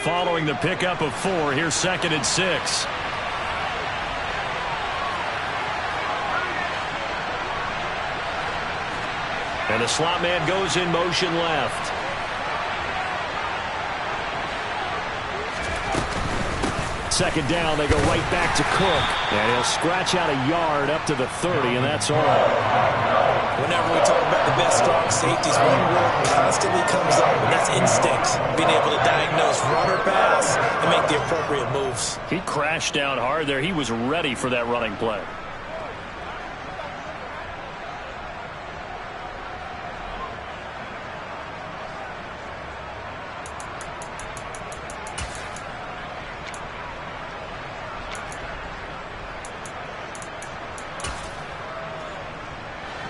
following the pickup of 4. Here's 2nd and 6. And the slot man goes in motion left. Second down, they go right back to Cook. And he'll scratch out a yard up to the 30, and that's all. Whenever we talk about the best strong safeties, one word constantly comes up, and that's instinct. Being able to diagnose run or pass and make the appropriate moves. He crashed down hard there. He was ready for that running play.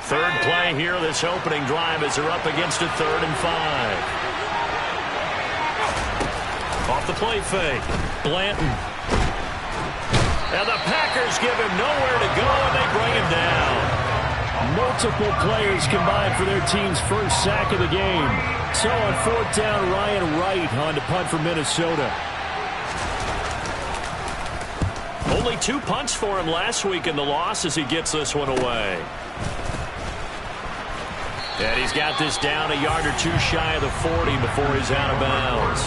Third play here, this opening drive as they're up against a 3rd and 5. Off the play fake, Blanton. And the Packers give him nowhere to go, and they bring him down. Multiple players combined for their team's first sack of the game. So on 4th down, Ryan Wright on to punt for Minnesota. Only 2 punts for him last week in the loss as he gets this one away. And he's got this down a yard or 2 shy of the 40 before he's out of bounds.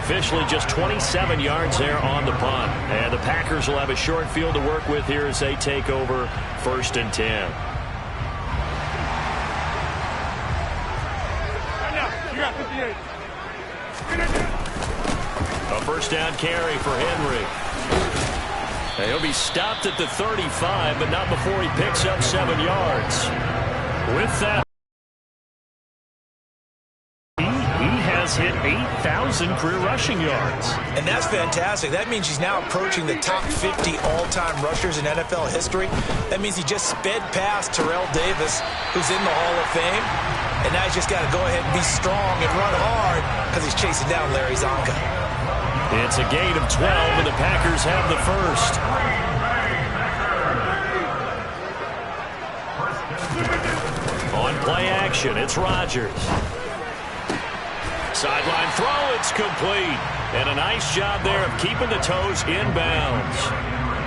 Officially just 27 yards there on the punt. And the Packers will have a short field to work with here as they take over 1st and 10. A first down carry for Henry. He'll be stopped at the 35, but not before he picks up 7 yards. With that, hit 8,000 career rushing yards. And that's fantastic. That means he's now approaching the top 50 all-time rushers in NFL history. That means he just sped past Terrell Davis, who's in the Hall of Fame. And now he's just got to go ahead and be strong and run hard because he's chasing down Larry Zonka. It's a gain of 12, and the Packers have the first. On play action, it's Rodgers. Sideline throw, it's complete. And a nice job there of keeping the toes inbounds.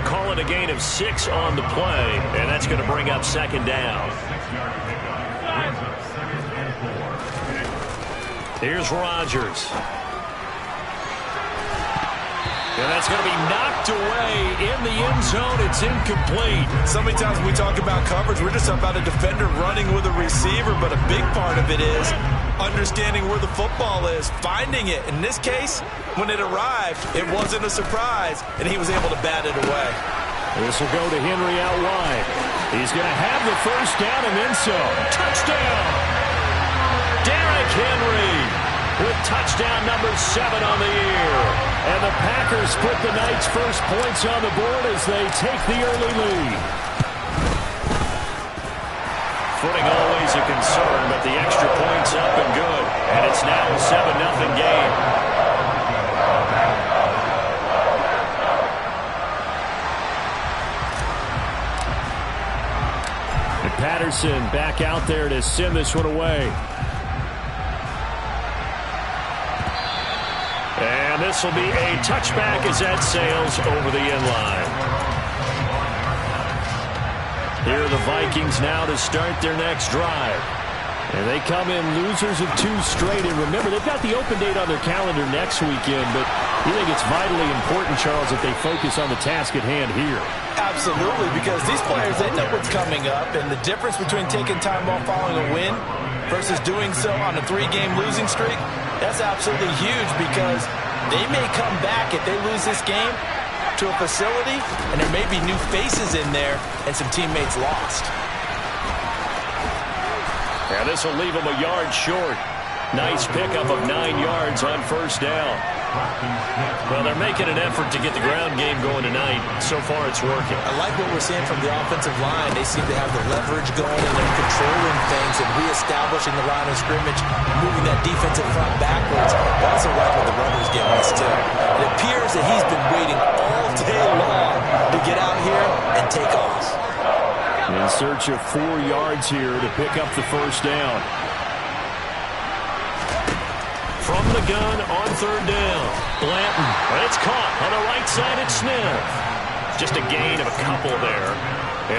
Call it a gain of 6 on the play, and that's going to bring up 2nd down. Here's Rodgers. And that's going to be knocked away in the end zone. It's incomplete. So many times when we talk about coverage, we're just about a defender running with a receiver, but a big part of it is understanding where the football is, finding it. In this case, when it arrived, it wasn't a surprise, and he was able to bat it away. This will go to Henry out wide. He's going to have the first down and then some. Touchdown! Derrick Henry with touchdown number 7 on the year. And the Packers put the night's first points on the board as they take the early lead. Footing always a concern, but the extra point's up and good. And it's now a 7-0 game. And Patterson back out there to send this one away. And this will be a touchback as that sails over the end line. Here are the Vikings now to start their next drive. And they come in losers of 2 straight. And remember, they've got the open date on their calendar next weekend. But you think it's vitally important, Charles, that they focus on the task at hand here? Absolutely, because these players, they know what's coming up. And the difference between taking time off following a win versus doing so on a 3-game losing streak, that's absolutely huge because they may come back if they lose this game to a facility, and there may be new faces in there and some teammates lost. Yeah, this will leave them a yard short. Nice pickup of 9 yards on first down. Well, they're making an effort to get the ground game going tonight. So far, it's working. I like what we're seeing from the offensive line. They seem to have the leverage going, and they're controlling things and reestablishing the line of scrimmage, moving that defensive front backwards. I also like what the runner's giving us, too. It appears that he's been waiting all day long to get out here and take off. In search of 4 yards here to pick up the first down. From the the gun on third down. Blanton. It's caught on the right side at Smith. Just a gain of a couple there.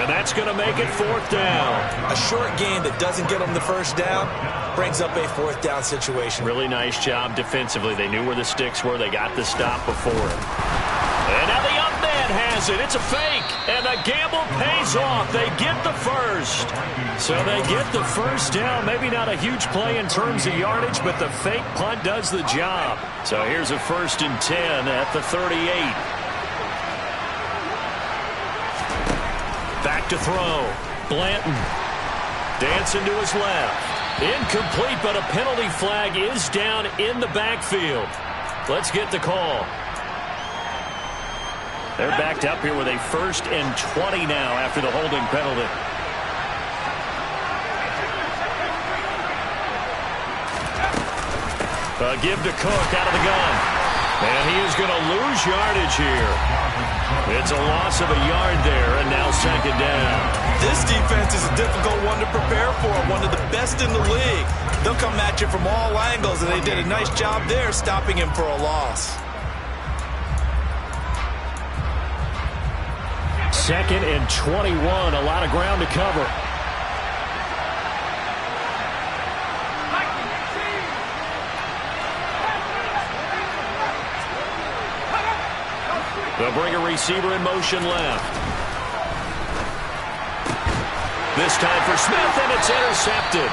And that's going to make it fourth down. A short gain that doesn't get them the first down brings up a fourth down situation. Really nice job defensively. They knew where the sticks were. They got the stop before it. And now the up man has it. It's a fake. And the gamble pays off. They get the first. So they get the first down. Maybe not a huge play in terms of yardage, but the fake punt does the job. So here's a 1st and 10 at the 38. Back to throw. Blanton. Dancing to his left. Incomplete, but a penalty flag is down in the backfield. Let's get the call. They're backed up here with a 1st and 20 now after the holding penalty. Give to Cook out of the gun. And he is going to lose yardage here. It's a loss of a yard there, and now 2nd down. This defense is a difficult one to prepare for, one of the best in the league. They'll come at you from all angles, and they did a nice job there stopping him for a loss. 2nd and 21, a lot of ground to cover. They'll bring a receiver in motion left. This time for Smith, and it's intercepted.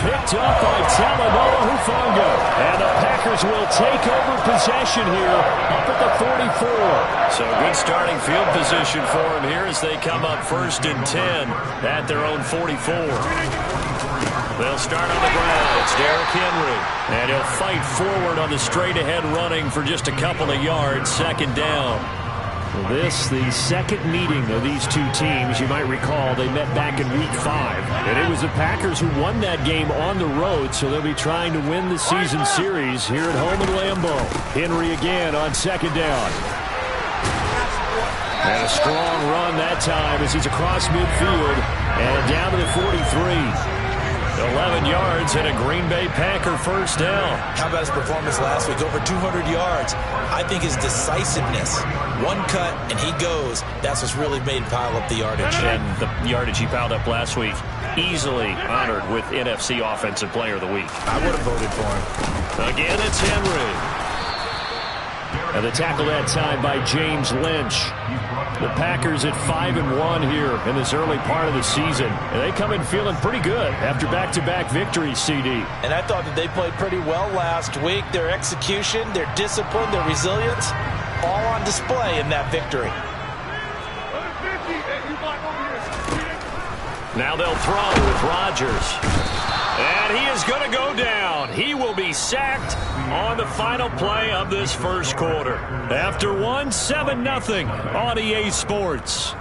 Picked up by Talanoa Hufanga. And the Packers will take over possession here up at the 44. So good starting field position for them here as they come up 1st and 10 at their own 44. They'll start on the ground. It's Derrick Henry. And he'll fight forward on the straight-ahead running for just a couple of yards. 2nd down. This, the second meeting of these two teams. You might recall they met back in Week 5. And it was the Packers who won that game on the road, so they'll be trying to win the season series here at home in Lambeau. Henry again on 2nd down. And a strong run that time as he's across midfield and down to the 43. 11 yards and a Green Bay Packer 1st down. How about his performance last week? Over 200 yards. I think his decisiveness, one cut and he goes, that's what's really made him pile up the yardage. And the yardage he piled up last week, easily honored with NFC Offensive Player of the Week. I would have voted for him. Again, it's Henry. And the tackle that time by James Lynch. The Packers at 5-1 here in this early part of the season. And they come in feeling pretty good after back-to-back victories, CD. And I thought that they played pretty well last week. Their execution, their discipline, their resilience, all on display in that victory. Now they'll throw with Rodgers. And he is going to go down. He will be sacked on the final play of this first quarter. After 7-0 on EA Sports.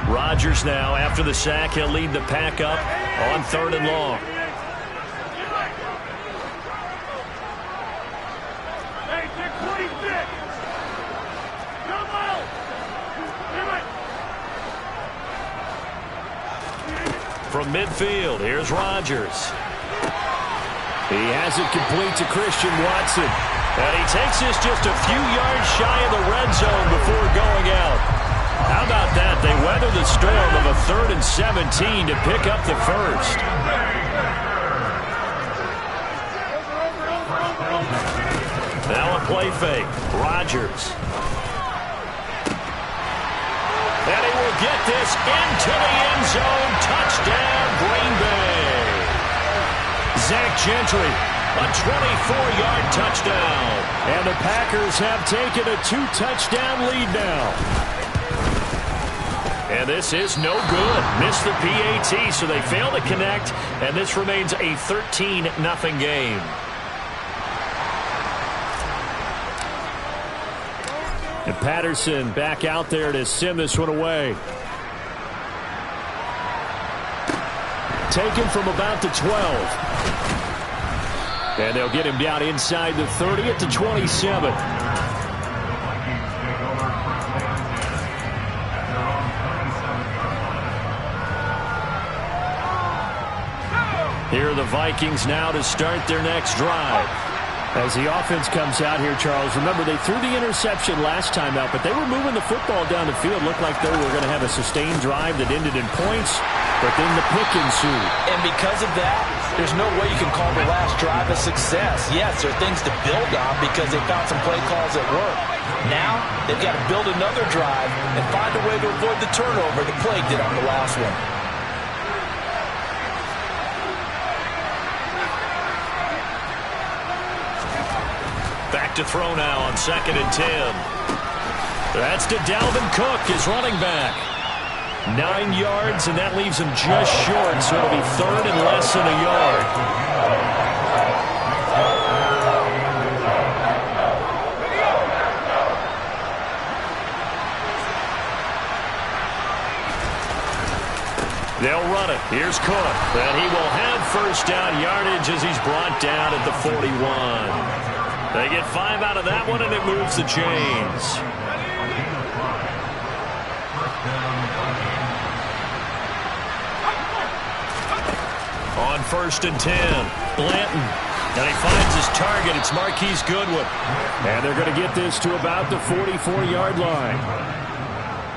Rodgers now, after the sack, he'll lead the pack up on 3rd and long. From midfield, here's Rodgers. He has it complete to Christian Watson. And he takes this just a few yards shy of the red zone before going out. How about that? They weather the storm of a 3rd and 17 to pick up the first. Now a play fake. Rodgers. And he will get this into the end zone. Touchdown, Green Bay. Zach Gentry, a 24-yard touchdown. And the Packers have taken a 2-touchdown lead now. And this is no good. Missed the PAT, so they fail to connect, and this remains a 13-0 game. And Patterson back out there to send this one away. taken from about the 12. And they'll get him down inside the 30 at the 27. Here are the Vikings now to start their next drive. As the offense comes out here, Charles, remember they threw the interception last time out, but they were moving the football down the field. Looked like they were going to have a sustained drive that ended in points, but then the pick ensued. And because of that, there's no way you can call the last drive a success. Yes, there are things to build on because they found some play calls that work. Now, they've got to build another drive and find a way to avoid the turnover that plagued it on the last one. Back to throw now on 2nd and 10. That's to Dalvin Cook, his running back. 9 yards, and that leaves him just short, so it'll be 3rd and less than a yard. They'll run it. Here's Cook, and he will have first down yardage as he's brought down at the 41. They get 5 out of that one, and it moves the chains. On 1st and 10, Blanton. And he finds his target. It's Marquise Goodwin. And they're going to get this to about the 44-yard line.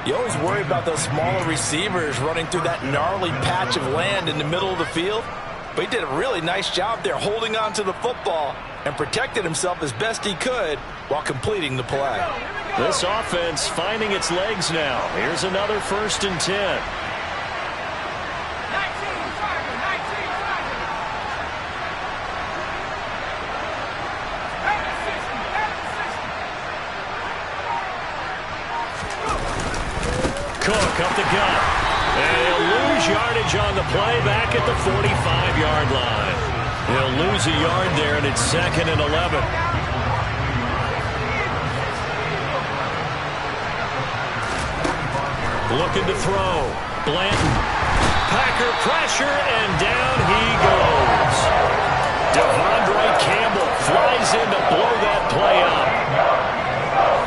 You always worry about those smaller receivers running through that gnarly patch of land in the middle of the field. But he did a really nice job there holding on to the football and protected himself as best he could while completing the play. This offense finding its legs now. Here's another 1st and 10. Cook up the gut. And he'll lose yardage on the play back at the 45-yard line. He'll lose a yard there, and it's 2nd and 11. Looking to throw. Blanton. Packer pressure, and down he goes. Devondre Campbell flies in to blow that play up.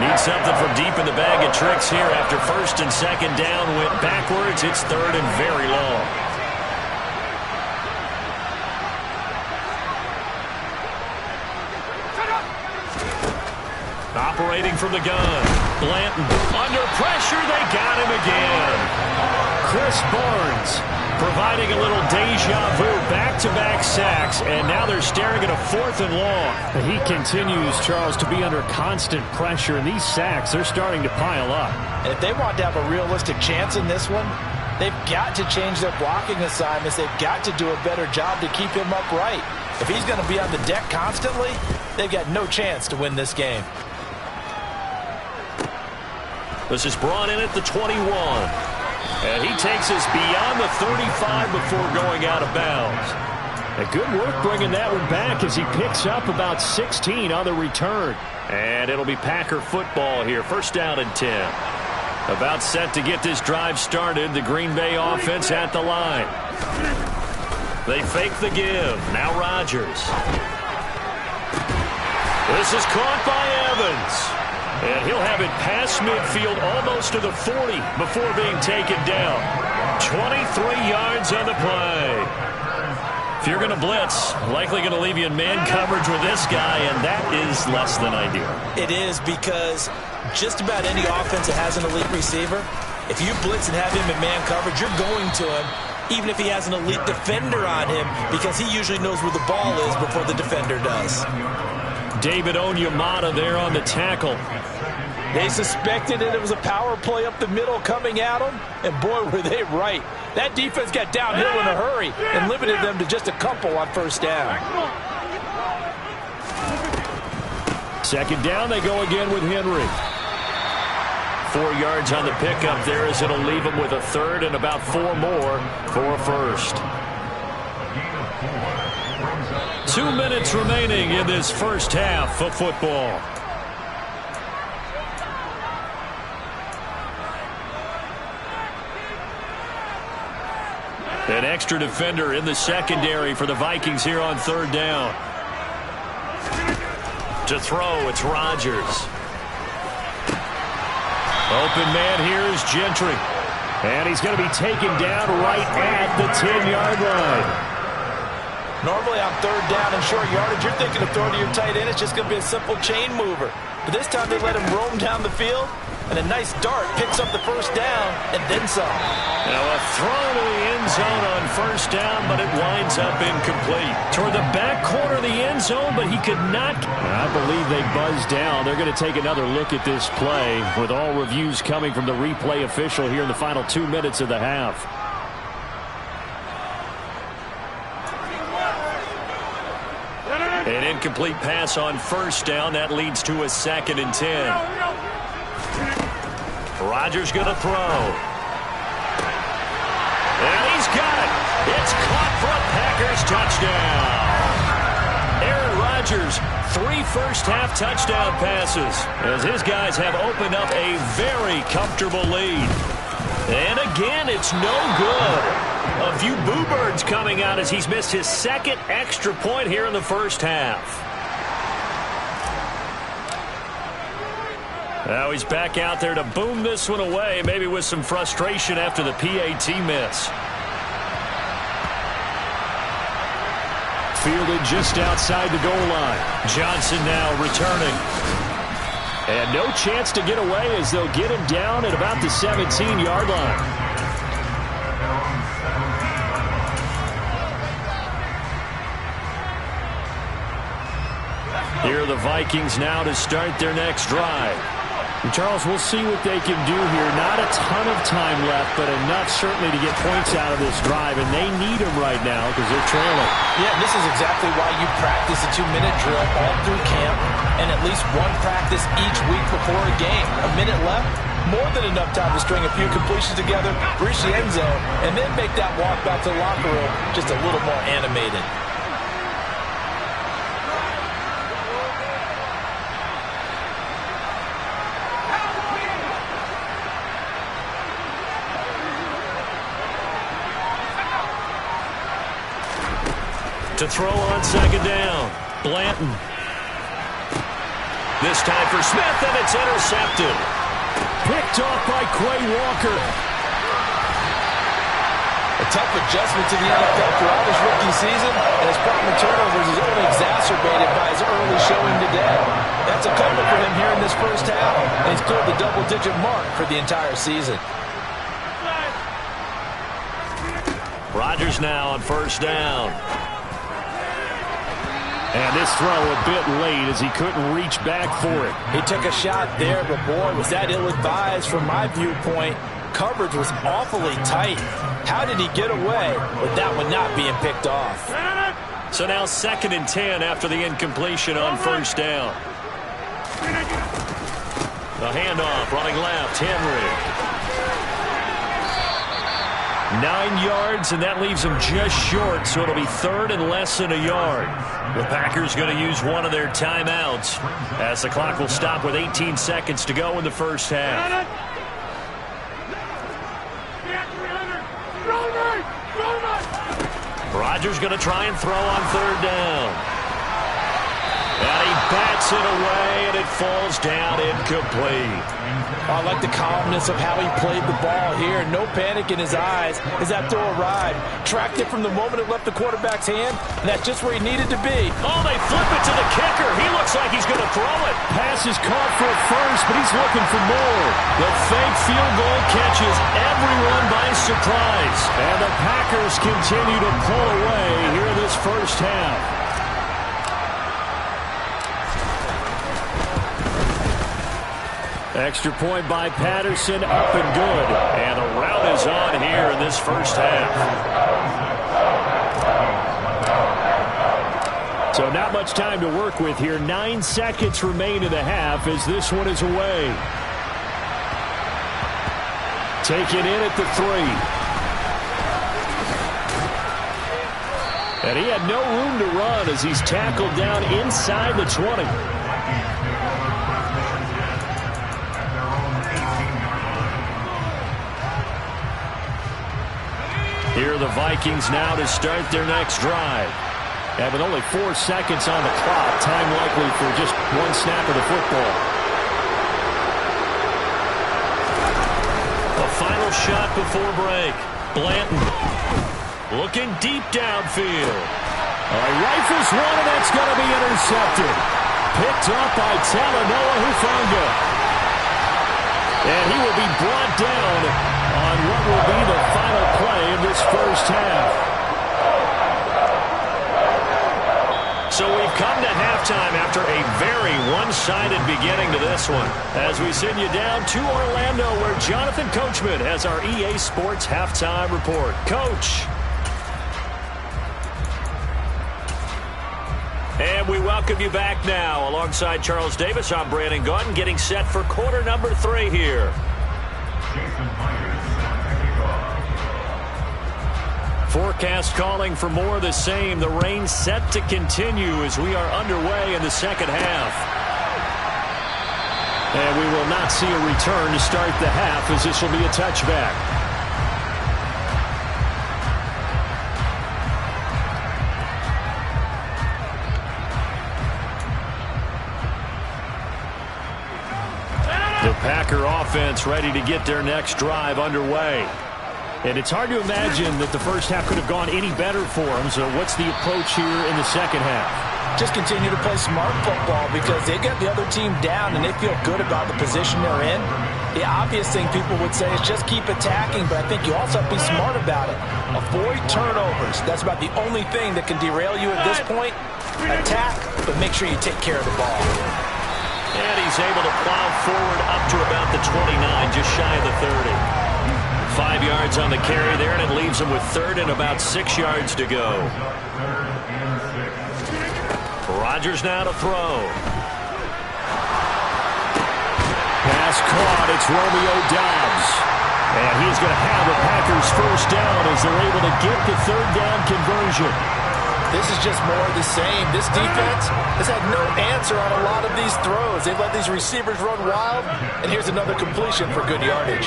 Need something from deep in the bag of tricks here after 1st and 2nd down went backwards. It's 3rd and very long. Operating from the gun. Blanton under pressure. They got him again. Chris Barnes providing a little deja vu. Back-to-back sacks, and now they're staring at a 4th and long. He continues, Charles, to be under constant pressure, and these sacks, they're starting to pile up. And if they want to have a realistic chance in this one, they've got to change their blocking assignments. They've got to do a better job to keep him upright. If he's going to be on the deck constantly, they've got no chance to win this game. This is brought in at the 21. And he takes us beyond the 35 before going out of bounds. A good work bringing that one back as he picks up about 16 on the return. And it'll be Packer football here. 1st down and 10. About set to get this drive started. The Green Bay offense at the line. They fake the give. Now Rodgers. This is caught by Evans. And he'll have it past midfield almost to the 40 before being taken down. 23 yards on the play. If you're going to blitz, likely going to leave you in man coverage with this guy, and that is less than ideal. It is, because just about any offense that has an elite receiver, if you blitz and have him in man coverage, you're going to him, even if he has an elite defender on him, because he usually knows where the ball is before the defender does. David Onyemata there on the tackle. They suspected that it was a power play up the middle coming at them, and boy, were they right. That defense got downhill in a hurry and limited them to just a couple on 1st down. 2nd down, they go again with Henry. 4 yards on the pickup there as it'll leave them with a 3rd and about 4 more for a 1st. 2 minutes remaining in this 1st half of football. An extra defender in the secondary for the Vikings here on third down. To throw, it's Rodgers. Open man here is Gentry. And he's going to be taken down right at the 10-yard line. Normally on third down and short yardage, you're thinking of throwing to your tight end. It's just going to be a simple chain mover. But this time they let him roam down the field, and a nice dart picks up the first down and then some. Now a throw to the end zone on first down, but it winds up incomplete. Toward the back corner of the end zone, but he could not. I believe they buzzed down. They're going to take another look at this play with all reviews coming from the replay official here in the final 2 minutes of the half. An incomplete pass on first down. That leads to a 2nd and 10. Rodgers going to throw. And he's got it. It's caught for a Packers touchdown. Aaron Rodgers, 3 first-half touchdown passes as his guys have opened up a very comfortable lead. And again, it's no good. A few boo birds coming out as he's missed his 2nd extra point here in the first half. Now he's back out there to boom this one away, maybe with some frustration after the PAT miss. Fielded just outside the goal line. Johnson now returning. And no chance to get away as they'll get him down at about the 17-yard line. Here are the Vikings now to start their next drive. And Charles, we'll see what they can do here. Not a ton of time left, but enough certainly to get points out of this drive, and they need them right now because they're trailing. Yeah, this is exactly why you practice a 2-minute drill all through camp and at least one practice each week before a game. A minute left, more than enough time to string a few completions together, reach the end zone, and then make that walk back to the locker room just a little more animated. To throw on 2nd down, Blanton. This time for Smith, and it's intercepted. Picked off by Quay Walker. A tough adjustment to the NFL throughout his rookie season, and his problem turnovers is only exacerbated by his early showing today. That's a couple for him here in this first half, and he's cleared the double-digit mark for the entire season. Rodgers now on first down. And this throw a bit late as he couldn't reach back for it. He took a shot there, but boy, was that ill-advised from my viewpoint. Coverage was awfully tight. How did he get away with that one not being picked off? So now 2nd and 10 after the incompletion on first down. The handoff running left, Henry. 9 yards, and that leaves them just short, so it'll be 3rd and less than a yard. The Packers going to use one of their timeouts as the clock will stop with 18 seconds to go in the first half. Rodgers going to try and throw on 3rd down. And he bats it away, and it falls down incomplete. I like the calmness of how he played the ball here. No panic in his eyes as that throw arrived. Tracked it from the moment it left the quarterback's hand, and that's just where he needed to be. Oh, they flip it to the kicker. He looks like he's going to throw it. Pass is caught for a first, but he's looking for more. The fake field goal catches everyone by surprise. And the Packers continue to pull away here in this first half. Extra point by Patterson, up and good. And a rout is on here in this first half. So not much time to work with here. 9 seconds remain in the half as this one is away. Taken in at the 3. And he had no room to run as he's tackled down inside the 20. Here are the Vikings now to start their next drive. And with only 4 seconds on the clock, time likely for just one snap of the football. The final shot before break. Blanton looking deep downfield. Rifles one, and that's going to be intercepted. Picked up by Talanoa Hufanga. And he will be brought down on what will be the final play of this first half. So we've come to halftime after a very one-sided beginning to this one. As we send you down to Orlando, where Jonathan Coachman has our EA Sports Halftime Report. Coach. And we welcome you back now. Alongside Charles Davis, I'm Brandon Gaudin, getting set for quarter number 3 here. Forecast calling for more of the same. The rain set to continue as we are underway in the second half. And we will not see a return to start the half, as this will be a touchback. The Packer offense ready to get their next drive underway. And it's hard to imagine that the first half could have gone any better for them. So what's the approach here in the second half? Just continue to play smart football because they get the other team down and they feel good about the position they're in. The obvious thing people would say is just keep attacking, but I think you also have to be smart about it. Avoid turnovers. That's about the only thing that can derail you at this point. Attack, but make sure you take care of the ball. And he's able to plow forward up to about the 29, just shy of the 30. 5 yards on the carry there, and it leaves him with 3rd and about 6 yards to go. Rodgers now to throw. Pass caught. It's Romeo Doubs. And he's going to have the Packers first down as they're able to get the 3rd down conversion. This is just more of the same. This defense has had no answer on a lot of these throws. They've let these receivers run wild, and here's another completion for good yardage.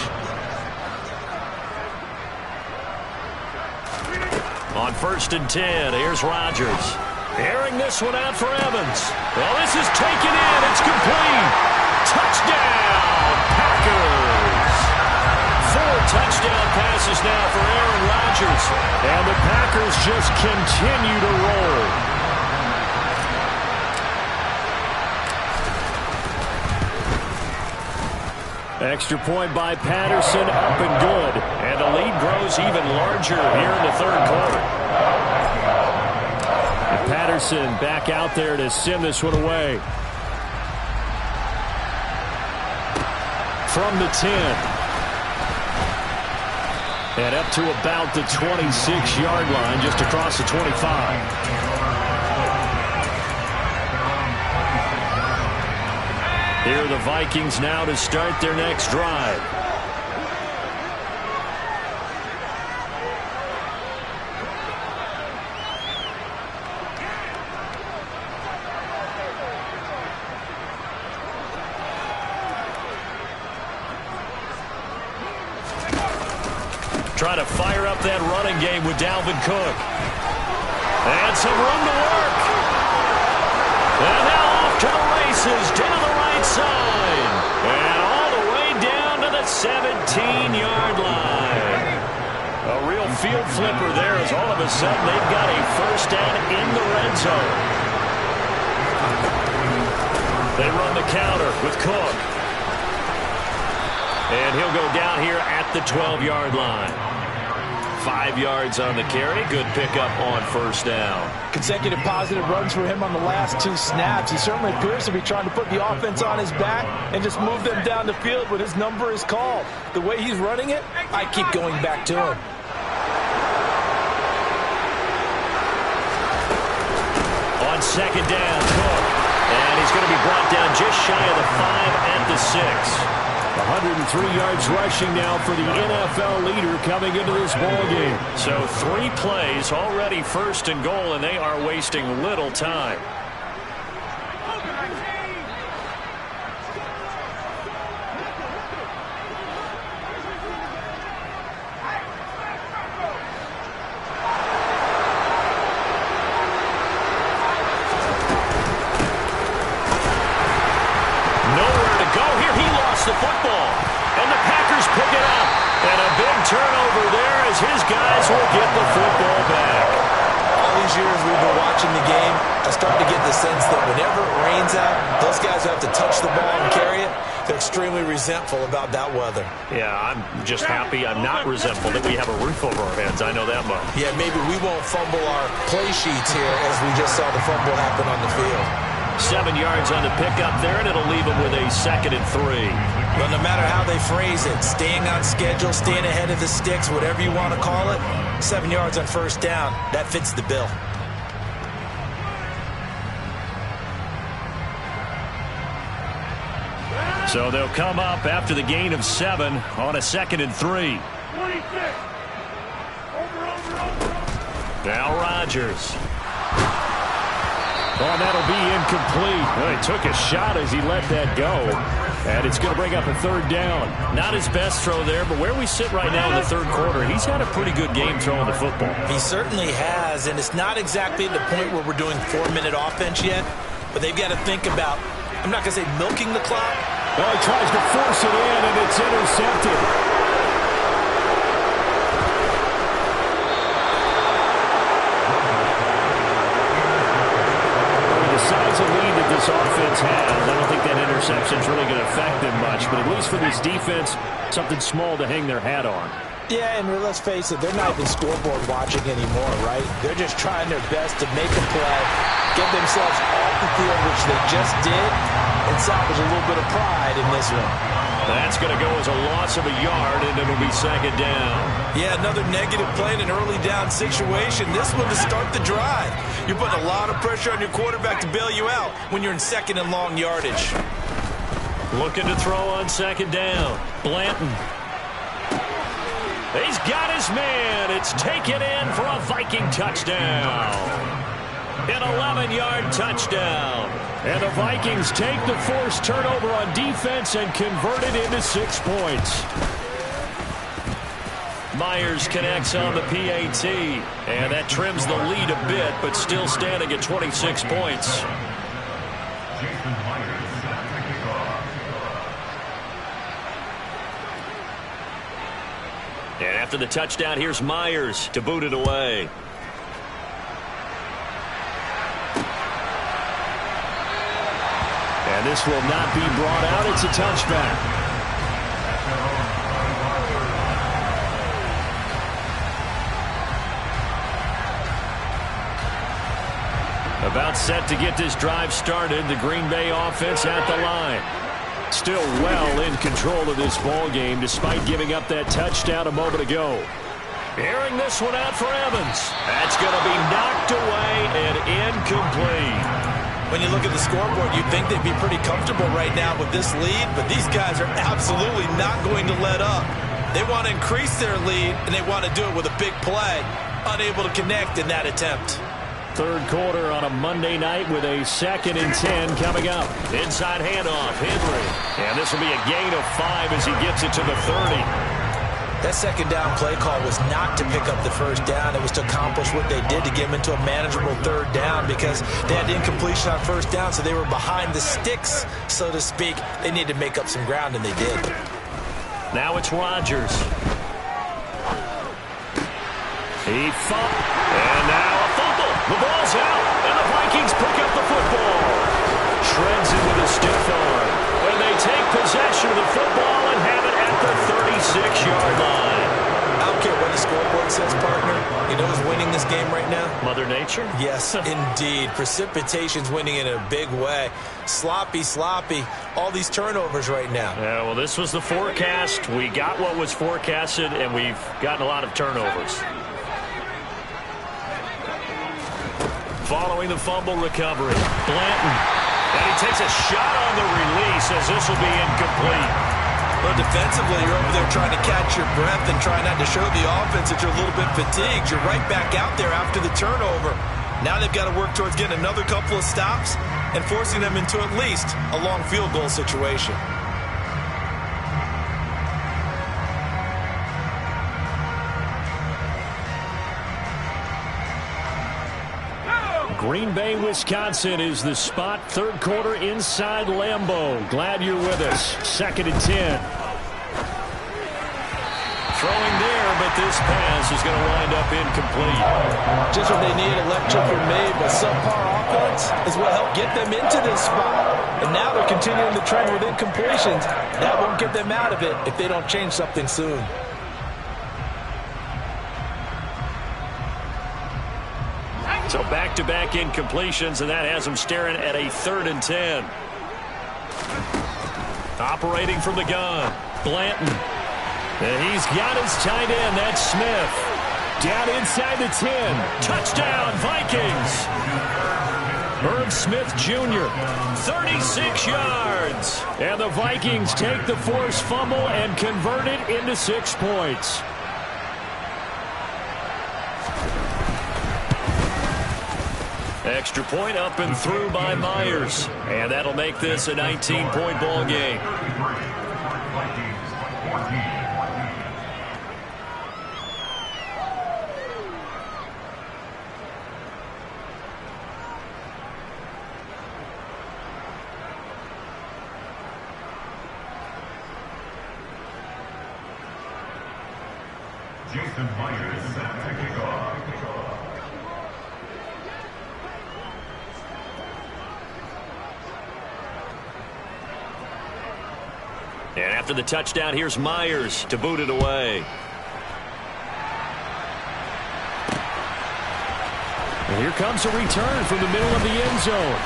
On 1st and 10, here's Rodgers. Airing this one out for Evans. Well, this is taken in. It's complete. Touchdown, Packers. 4 touchdown passes now for Aaron Rodgers. And the Packers just continue to roll. Extra point by Patterson, up and good. And the lead grows even larger here in the 3rd quarter. Patterson back out there to send this one away. From the 10. And up to about the 26-yard line, just across the 25. Here are the Vikings now to start their next drive. Try to fire up that running game with Dalvin Cook. And some room to work. And now off to the races down the right side. And all the way down to the 17-yard line. A real field flipper there as all of a sudden they've got a first down in the red zone. They run the counter with Cook. And he'll go down here at the 12-yard line. 5 yards on the carry. Good pickup on first down. Consecutive positive runs for him on the last 2 snaps. He certainly appears to be trying to put the offense on his back and just move them down the field when his number is called. The way he's running it, I keep going back to him. On 2nd down, Cook. And he's going to be brought down just shy of the 5 at the 6. 103 yards rushing now for the NFL leader coming into this ball game. So 3 plays already 1st and goal, and they are wasting little time. football. And the Packers pick it up. And a big turnover there as his guys will get the football back. All these years we've been watching the game, I start to get the sense that whenever it rains out, those guys who have to touch the ball and carry it, they're extremely resentful about that weather. Yeah, I'm just happy I'm not resentful that we have a roof over our heads. I know that much. Yeah, maybe we won't fumble our play sheets here as we just saw the fumble happen on the field. 7 yards on the pickup there, and it'll leave them with a 2nd and 3. But no matter how they phrase it, staying on schedule, staying ahead of the sticks, whatever you want to call it, 7 yards on first down, that fits the bill. So they'll come up after the gain of 7 on a 2nd and 3. Now Rodgers. Oh, that'll be incomplete. Well, he took a shot as he let that go. And it's going to bring up a 3rd down. Not his best throw there, but where we sit right now in the 3rd quarter, he's had a pretty good game throwing the football. He certainly has, and it's not exactly the point where we're doing 4-minute offense yet, but they've got to think about, I'm not going to say milking the clock. Well, he tries to force it in, and it's intercepted. Besides the lead that this offense has, I don't think that interception is really going to affect them much, but at least for this defense, something small to hang their hat on. Yeah, and let's face it, they're not even scoreboard watching anymore, right? They're just trying their best to make a play, get themselves off the field, which they just did, and salvage a little bit of pride in this one. That's going to go as a loss of a yard, and it'll be 2nd down. Yeah, another negative play in an early down situation. This one to start the drive. You're putting a lot of pressure on your quarterback to bail you out when you're in 2nd and long yardage. Looking to throw on 2nd down. Blanton. He's got his man. It's taken in for a Viking touchdown. An 11-yard touchdown. And the Vikings take the forced turnover on defense and convert it into 6 points. Myers connects on the PAT. And that trims the lead a bit, but still standing at 26 points. And after the touchdown, here's Myers to boot it away. And this will not be brought out. It's a touchback. About set to get this drive started. The Green Bay offense at the line. Still well in control of this ball game despite giving up that touchdown a moment ago. Airing this one out for Evans. That's going to be knocked away and incomplete. When you look at the scoreboard, you'd think they'd be pretty comfortable right now with this lead, but these guys are absolutely not going to let up. They want to increase their lead, and they want to do it with a big play. Unable to connect in that attempt. 3rd quarter on a Monday night with a 2nd and 10 coming up. Inside handoff, Henry. And this will be a gain of 5 as he gets it to the 30. That 2nd down play call was not to pick up the first down. It was to accomplish what they did to get them into a manageable 3rd down because they had incompletion on first down, so they were behind the sticks, so to speak. They needed to make up some ground, and they did. Now it's Rodgers. He fought, and now a fumble. The ball's out, and the Vikings pick up the football. Shreds it with a stiff arm. When they take possession of the football and have it at the 36-yard line. I don't care what the scoreboard says, partner. You know who's winning this game right now? Mother Nature? Yes, indeed. Precipitation's winning in a big way. Sloppy, sloppy. All these turnovers right now. Yeah, well, this was the forecast. We got what was forecasted, and we've gotten a lot of turnovers. Following the fumble recovery, Blanton. And he takes a shot on the release as this will be incomplete. Well, defensively, you're over there trying to catch your breath and try not to show the offense that you're a little bit fatigued. You're right back out there after the turnover. Now they've got to work towards getting another couple of stops and forcing them into at least a long field goal situation. Green Bay, Wisconsin is the spot. Third quarter inside Lambeau. Glad you're with us. 2nd and 10. Throwing there, but this pass is going to wind up incomplete. Just what they need, electric or made, but subpar offense is what helped get them into this spot. And now they're continuing the trend with incompletions. That won't get them out of it if they don't change something soon. So back-to-back incompletions, and that has them staring at a 3rd and 10. Operating from the gun, Blanton. And he's got his tight end, that's Smith. Down inside the 10. Touchdown, Vikings. Herb Smith Jr., 36 yards. And the Vikings take the forced fumble and convert it into 6 points. Extra point up and through by Myers. And that'll make this a 19-point ball game. Jason Myers set to kick off. And after the touchdown, here's Myers to boot it away. And here comes a return from the middle of the end zone.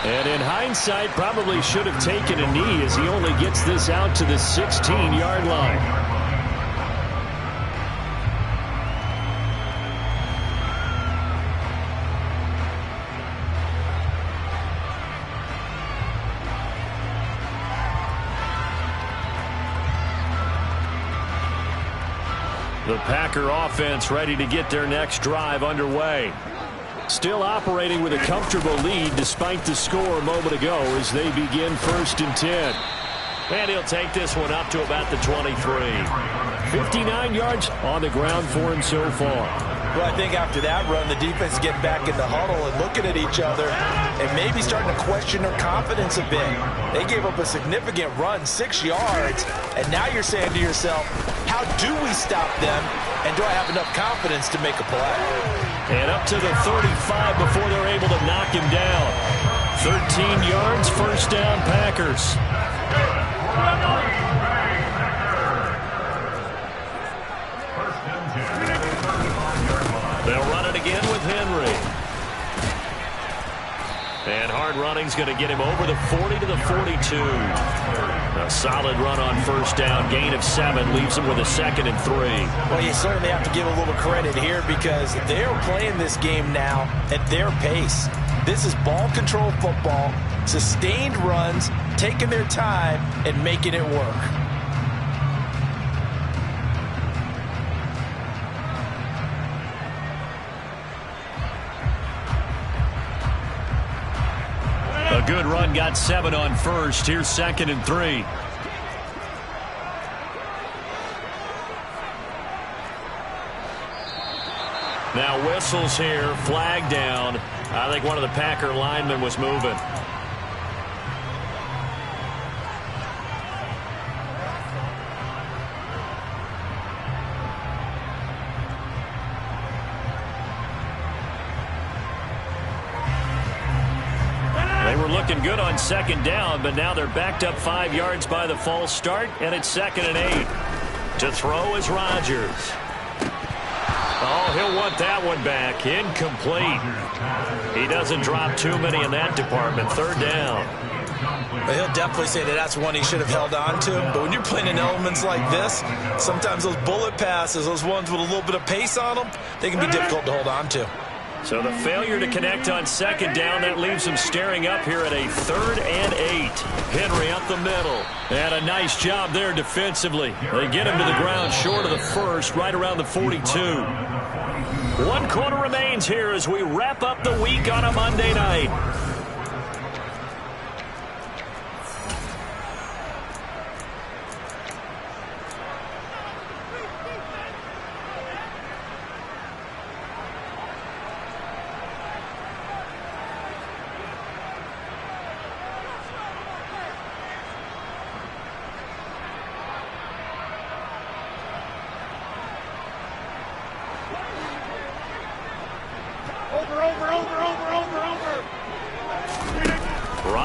And in hindsight, probably should have taken a knee as he only gets this out to the 16-yard line. The Packer offense ready to get their next drive underway. Still operating with a comfortable lead despite the score a moment ago as they begin 1st and 10. And he'll take this one up to about the 23. 59 yards on the ground for him so far. Well, I think after that run, the defense getting back in the huddle and looking at each other and maybe starting to question their confidence a bit. They gave up a significant run, 6 yards, and now you're saying to yourself, how do we stop them, and do I have enough confidence to make a play? And up to the 35 before they're able to knock him down. 13 yards, 1st down, Packers. They'll run it again with Henry. And hard running's going to get him over the 40 to the 42. A solid run on 1st down. Gain of 7 leaves him with a 2nd and 3. Well, you certainly have to give a little credit here because they're playing this game now at their pace. This is ball control football, sustained runs, taking their time, and making it work. A good run, got 7 on 1st. Here's 2nd and 3. Now whistles here, flag down. I think one of the Packer linemen was moving. They were looking good on 2nd down, but now they're backed up 5 yards by the false start, and it's 2nd and 8. To throw is Rodgers. Oh, he'll want that one back. Incomplete. He doesn't drop too many in that department. 3rd down. But he'll definitely say that that's one he should have held on to. But when you're playing in elements like this, sometimes those bullet passes, those ones with a little bit of pace on them, they can be difficult to hold on to. So the failure to connect on 2nd down, that leaves him staring up here at a 3rd and 8. Henry up the middle. And a nice job there defensively. They get him to the ground short of the 1st, right around the 42. 1 quarter remains here as we wrap up the week on a Monday night.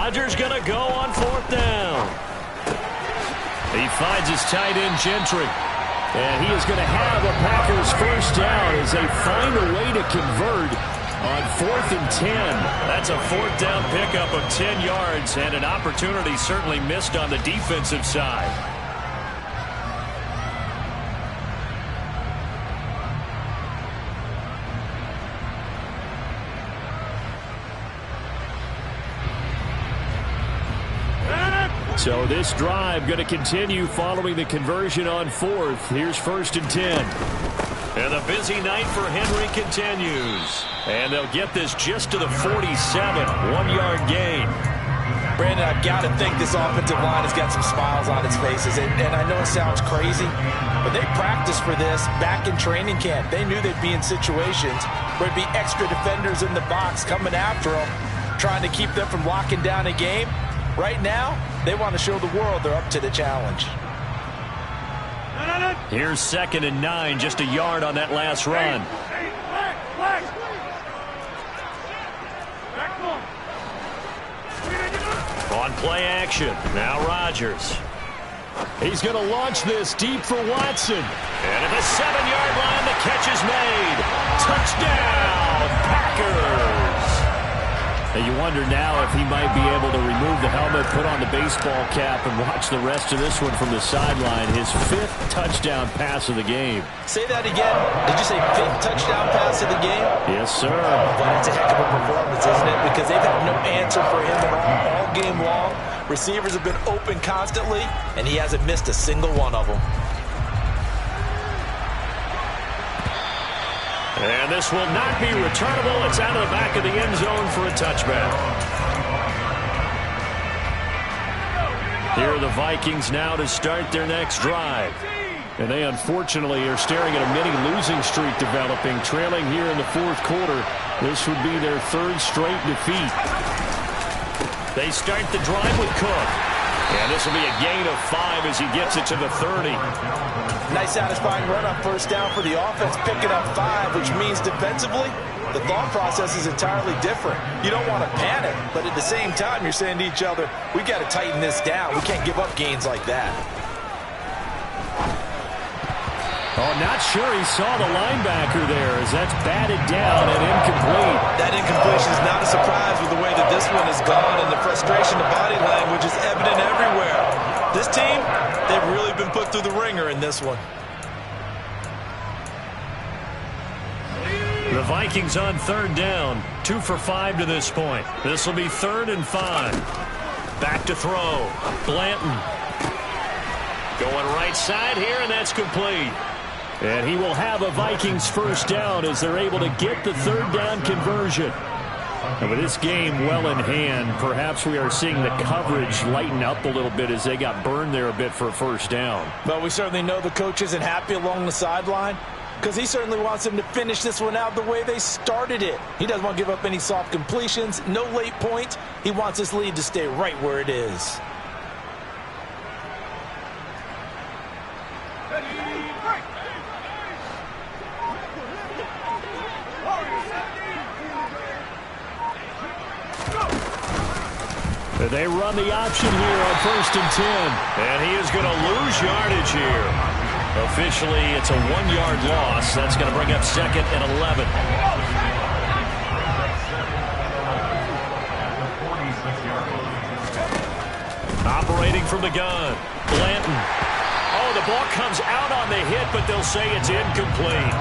Rodgers going to go on 4th down. He finds his tight end, Gentry. And he is going to have a Packers first down as they find a way to convert on 4th and 10. That's a 4th down pickup of 10 yards and an opportunity certainly missed on the defensive side. So this drive going to continue following the conversion on 4th. Here's 1st and 10. And the busy night for Henry continues. And they'll get this just to the 47. 1-yard gain. Brandon, I've got to think this offensive line has got some smiles on its faces. And I know it sounds crazy, but they practiced for this back in training camp. They knew they'd be in situations where there'd be extra defenders in the box coming after them, trying to keep them from locking down a game. Right now, they want to show the world they're up to the challenge. Here's 2nd and 9, just a yard on that last run. On play action, now Rodgers. He's going to launch this deep for Watson. And at the 7-yard line, the catch is made. Touchdown, Packers. And you wonder now if he might be able to remove the helmet, put on the baseball cap, and watch the rest of this one from the sideline. His 5th touchdown pass of the game. Say that again. Did you say 5th touchdown pass of the game? Yes, sir. Well, that's a heck of a performance, isn't it? Because they've had no answer for him at all game long. Receivers have been open constantly, and he hasn't missed a single one of them. And this will not be returnable. It's out of the back of the end zone for a touchback. Here are the Vikings now to start their next drive. And they unfortunately are staring at a mini losing streak developing, trailing here in the 4th quarter. This would be their 3rd straight defeat. They start the drive with Cook. And this will be a gain of 5 as he gets it to the 30. Nice satisfying run on 1st down for the offense, picking up 5, which means defensively, the thought process is entirely different. You don't want to panic, but at the same time, you're saying to each other, we've got to tighten this down. We can't give up gains like that. Oh, not sure he saw the linebacker there as that's batted down and incomplete. That incompletion is not a surprise with the way that this one has gone, and the frustration, the body language is evident everywhere. This team, they've really been put through the ringer in this one. The Vikings on 3rd down, 2 for 5 to this point. This will be 3rd and 5. Back to throw. Blanton. Going right side here, and that's complete. And he will have a Vikings first down as they're able to get the 3rd down conversion. And with this game well in hand, perhaps we are seeing the coverage lighten up a little bit as they got burned there a bit for a first down. But we certainly know the coach isn't happy along the sideline because he certainly wants them to finish this one out the way they started it. He doesn't want to give up any soft completions, no late points. He wants this lead to stay right where it is. They run the option here on 1st and 10. And he is going to lose yardage here. Officially, it's a 1-yard loss. That's going to bring up 2nd and 11. Operating from the gun. Blanton. Oh, the ball comes out on the hit, but they'll say it's incomplete.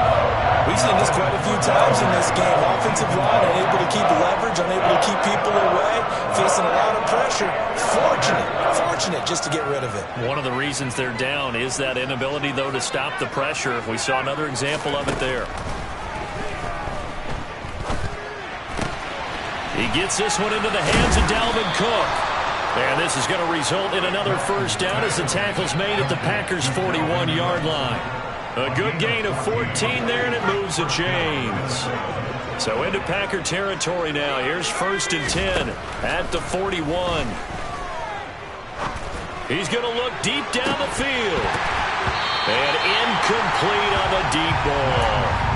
We've seen this quite a few times in this game. Offensive line unable to keep leverage, unable to keep people away, facing a lot of pressure. Fortunate just to get rid of it. One of the reasons they're down is that inability, though, to stop the pressure. We saw another example of it there. He gets this one into the hands of Dalvin Cook. And this is going to result in another first down as the tackle's made at the Packers' 41-yard line. A good gain of 14 there, and it moves the chains. So into Packer territory now. Here's 1st and 10 at the 41. He's going to look deep down the field. And incomplete on the deep ball.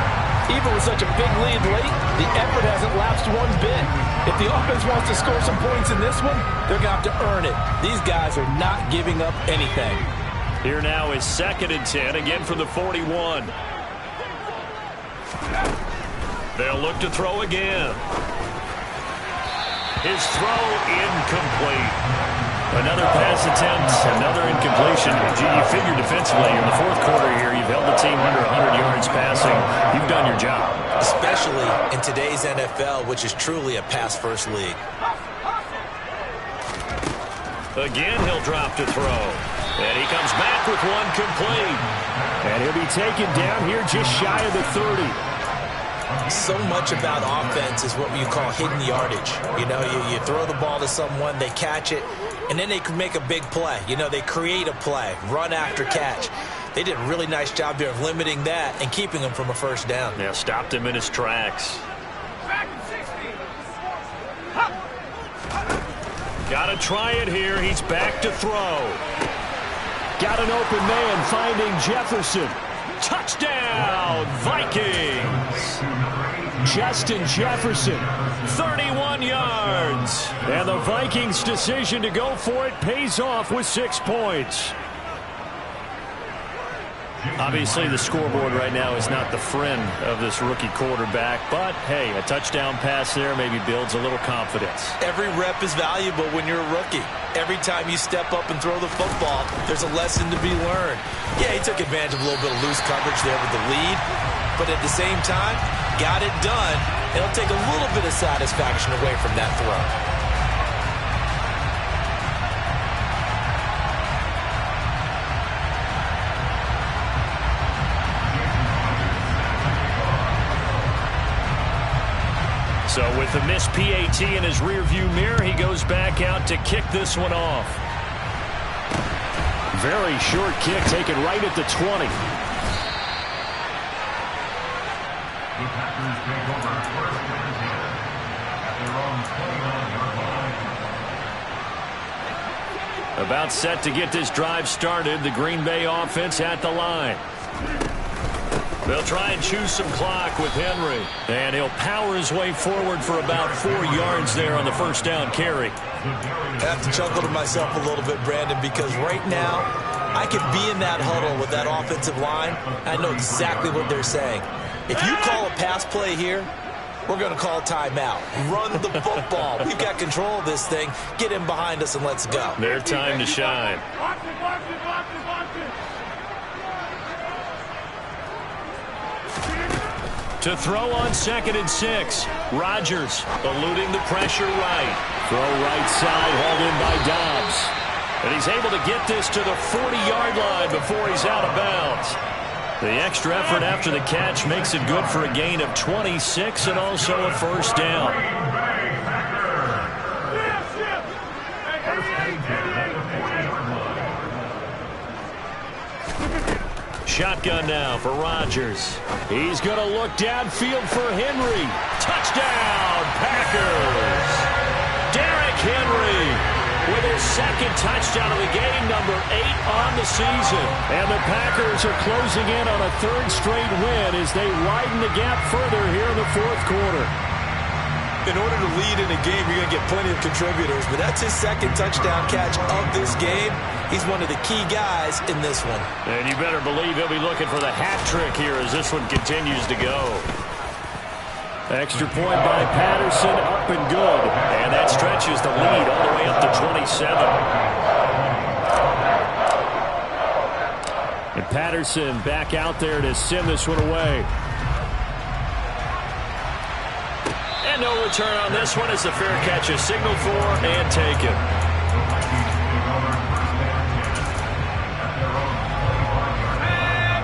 Even with such a big lead late, the effort hasn't lapsed one bit. If the offense wants to score some points in this one, they're going to have to earn it. These guys are not giving up anything. Here now is 2nd and 10, again from the 41. They'll look to throw again. His throw incomplete. Another pass attempt, another incompletion. Gee, you figure defensively in the 4th quarter here, you've held the team under 100 yards passing. You've done your job. Especially in today's NFL, which is truly a pass-first league. Again, he'll drop to throw. And he comes back with one complete. And he'll be taken down here just shy of the 30. So much about offense is what you call hidden yardage. You know, you throw the ball to someone, they catch it, and then they can make a big play. You know, they create a play, run after catch. They did a really nice job there of limiting that and keeping him from a first down. Yeah, stopped him in his tracks. Got to try it here. He's back to throw. Got an open man finding Jefferson. Touchdown, Vikings. Justin Jefferson, 31 yards. And the Vikings' decision to go for it pays off with 6 points. Obviously, the scoreboard right now is not the friend of this rookie quarterback. But, hey, a touchdown pass there maybe builds a little confidence. Every rep is valuable when you're a rookie. Every time you step up and throw the football, there's a lesson to be learned. Yeah, he took advantage of a little bit of loose coverage there with the lead. But at the same time, got it done. It'll take a little bit of satisfaction away from that throw. So with the missed PAT in his rearview mirror, he goes back out to kick this one off. Very short kick taken right at the 20. The Packers take over 1st and 10 at their own 21-yard line. About set to get this drive started. The Green Bay offense at the line. They'll try and choose some clock with Henry. And he'll power his way forward for about 4 yards there on the first down carry. I have to chuckle to myself a little bit, Brandon, because right now I could be in that huddle with that offensive line. I know exactly what they're saying. If you call a pass play here, we're going to call timeout. Run the football. We've got control of this thing. Get in behind us and let's go. Their time to shine. To throw on 2nd and 6. Rodgers eluding the pressure right. Throw right side, hauled in by Dobbs. And he's able to get this to the 40-yard line before he's out of bounds. The extra effort after the catch makes it good for a gain of 26 and also a first down. Shotgun now for Rodgers. He's going to look downfield for Henry. Touchdown, Packers. Derrick Henry with his 2nd touchdown of the game, number 8 on the season. And the Packers are closing in on a 3rd straight win as they widen the gap further here in the 4th quarter. In order to lead in a game, you're going to get plenty of contributors, but that's his 2nd touchdown catch of this game. He's one of the key guys in this one. And you better believe he'll be looking for the hat trick here as this one continues to go. Extra point by Patterson, up and good. And that stretches the lead all the way up to 27. And Patterson back out there to send this one away. And no return on this one as the fair catch is signaled for and taken.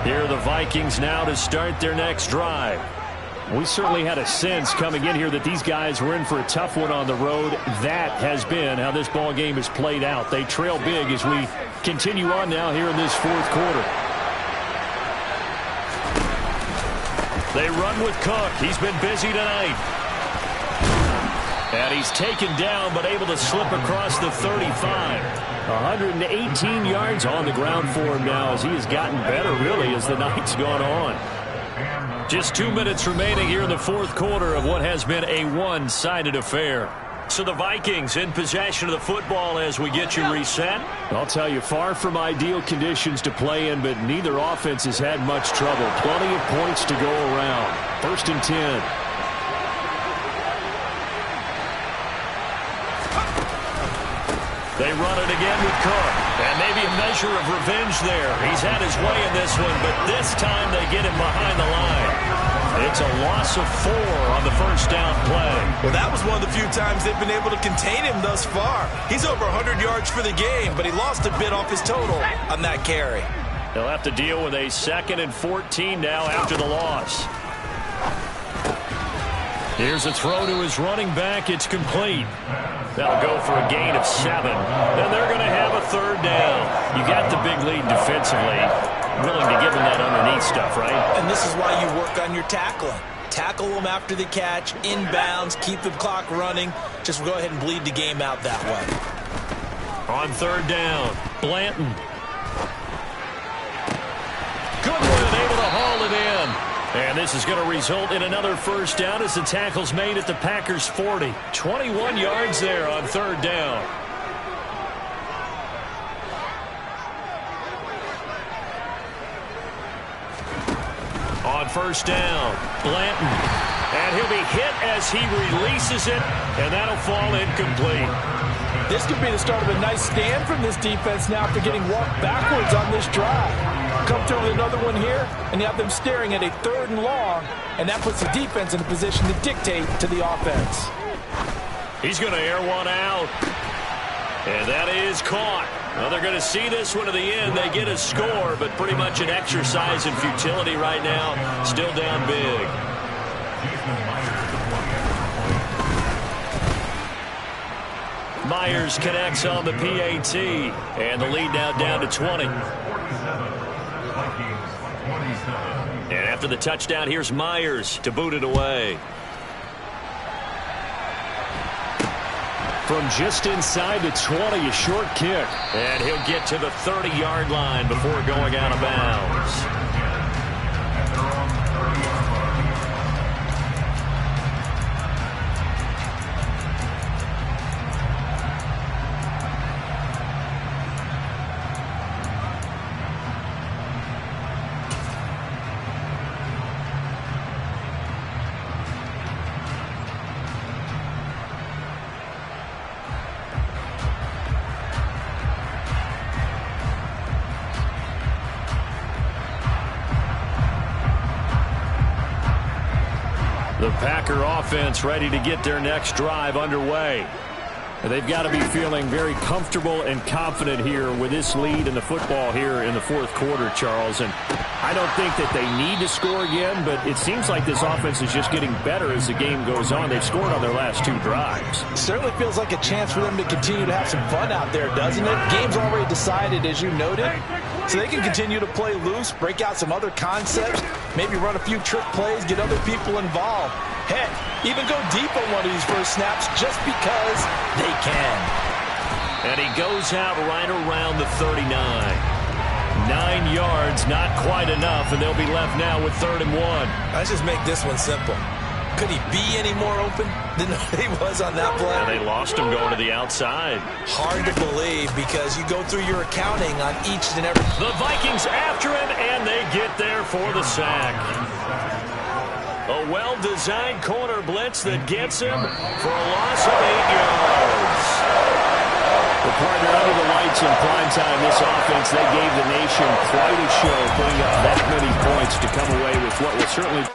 Here are the Vikings now to start their next drive. We certainly had a sense coming in here that these guys were in for a tough one on the road. That has been how this ball game has played out. They trail big as we continue on now here in this 4th quarter. They run with Cook. He's been busy tonight. And he's taken down but able to slip across the 35. 118 yards on the ground for him now as he has gotten better really as the night's gone on. Just 2 minutes remaining here in the fourth quarter of what has been a one-sided affair. So the Vikings in possession of the football as we get you reset. I'll tell you, far from ideal conditions to play in, but neither offense has had much trouble. Plenty of points to go around. 1st and 10. They run it again with Cook. And maybe a measure of revenge there. He's had his way in this one, but this time they get him behind the line. It's a loss of 4 on the first down play. Well, that was one of the few times they've been able to contain him thus far. He's over 100 yards for the game, but he lost a bit off his total on that carry. They'll have to deal with a 2nd and 14 now after the loss. Here's a throw to his running back. It's complete. That'll go for a gain of 7. Then they're going to have a 3rd down. You got the big lead defensively. Willing to give him that underneath stuff, right? And this is why you work on your tackling. Tackle them after the catch, inbounds, keep the clock running. Just go ahead and bleed the game out that way. On 3rd down, Blanton. Goodwin able to haul it in. And this is going to result in another first down as the tackle's made at the Packers' 40. 21 yards there on 3rd down. On 1st down, Blanton. And he'll be hit as he releases it, and that'll fall incomplete. This could be the start of a nice stand from this defense now after getting walked backwards on this drive. Come through with another one here, and you have them staring at a 3rd and long, and that puts the defense in a position to dictate to the offense. He's going to air one out, and that is caught. Well, they're going to see this one to the end. They get a score, but pretty much an exercise in futility right now. Still down big. Myers connects on the PAT, and the lead now down to 20. And after the touchdown, here's Myers to boot it away. From just inside the 20, a short kick. And he'll get to the 30-yard line before going out of bounds. The Packer offense ready to get their next drive underway. They've got to be feeling very comfortable and confident here with this lead in the football here in the fourth quarter, Charles. And I don't think that they need to score again, but it seems like this offense is just getting better as the game goes on. They've scored on their last 2 drives. It certainly feels like a chance for them to continue to have some fun out there, doesn't it? Game's already decided, as you noted. So they can continue to play loose, break out some other concepts, maybe run a few trick plays, get other people involved. Heck, even go deep on one of these first snaps just because they can. And he goes out right around the 39. 9 yards, not quite enough, and they'll be left now with 3rd and 1. Let's just make this one simple. Could he be any more open than he was on that play? And they lost him going to the outside. Hard to believe because you go through your accounting on each and every... The Vikings after him, and they get there for the sack. A well-designed corner blitz that gets him for a loss of 8 yards. The partner under the lights in primetime, this offense, they gave the nation quite a show, putting up that many points to come away with what will certainly...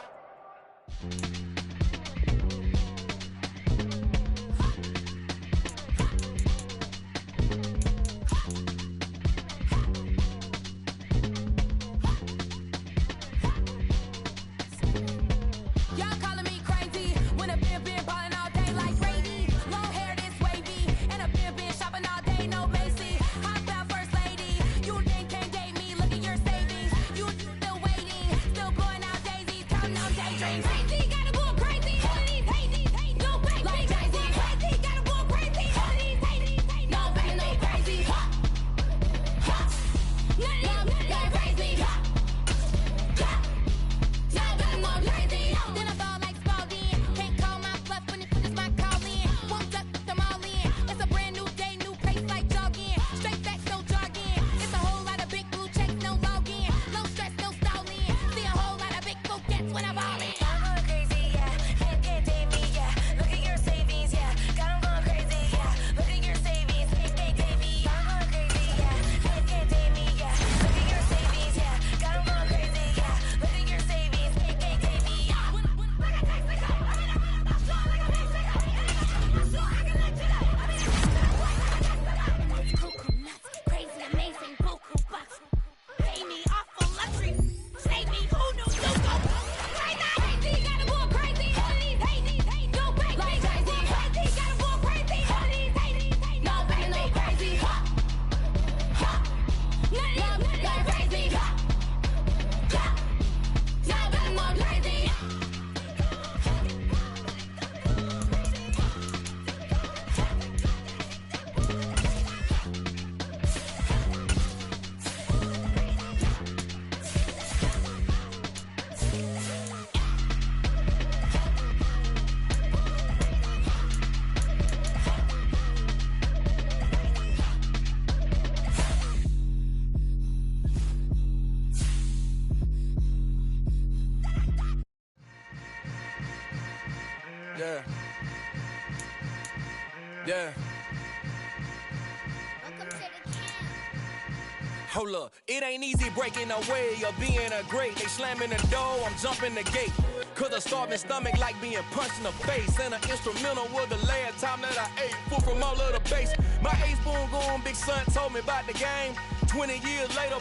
Hold up, it ain't easy breaking away or being a great. They slamming the door, I'm jumping the gate. Cause a starving stomach like being punched in the face. And an instrumental was the last time that I ate. Food from all of the base. My ace boom going big son told me about the game. 20 years later,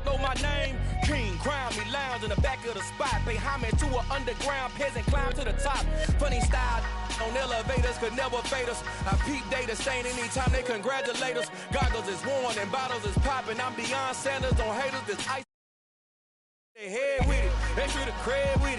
know my name. King, crown me, lounge in the back of the spot. Pay homage to an underground peasant, climb to the top. Funny style on elevators could never fade us. I peep data stain anytime they congratulate us. Goggles is worn and bottles is popping. I'm beyond Sanders on haters. This ice they head with it. They should have cred with it.